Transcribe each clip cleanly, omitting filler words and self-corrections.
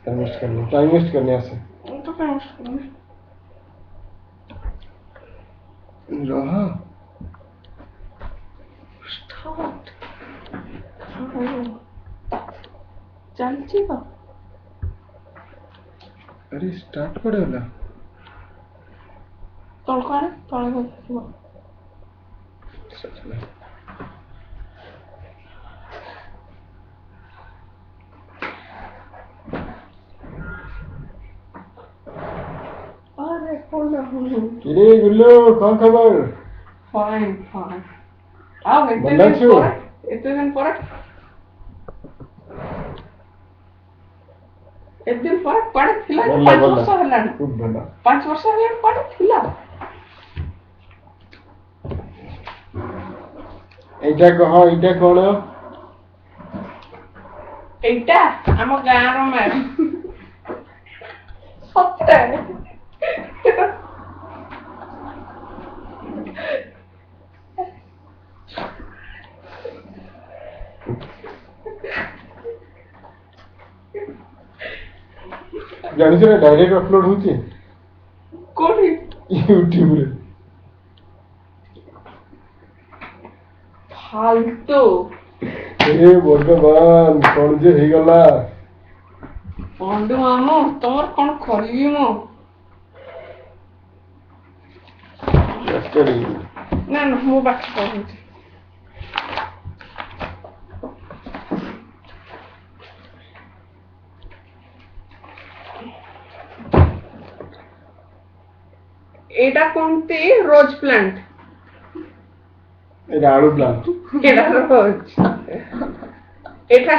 time waste करने से तो टाइम वेस्ट करने रहा स्टार्ट चलची का अरे स्टार्ट करे वाला तड़का तले बसिबो चला अरे कौन है किरे गुल्लो कौन खबर फाइन फाइन आओ बंदा छो इतने दिन पर एक दिन पर पड़े थिला 5 वर्ष हलान खूब भला 5 वर्ष हलान पड़े थिला एटा कह एटा कोन एटा हम गाँव रो मैम सत्य जानि से डायरेक्ट अपलोड होची कोठी YouTube रे फालतू ए भगवान कोन जे हे गला बंडू मामू तोर कोन खरीबी मो स्टडी ना ना मो बाकी करू एटा कोनते रोज प्लांट एटा आलू प्लांट एटा रोज एटा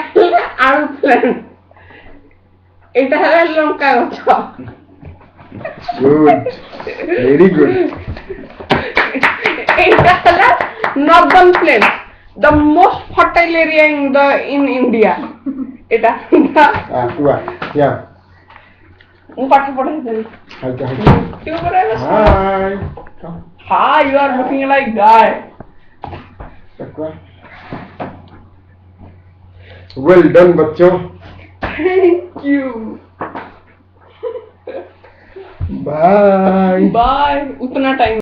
आलू प्लांट एटा है लंका गछ गुड वेरी गुड एटा है northern plain the most fertile area in India एटा हुआ या मु पाठ पढ़े देली हाय क्यों करे hi hi you are looking like गाय सकवा वेल डन बच्चों थैंक यू बाय बाय उतना टाइम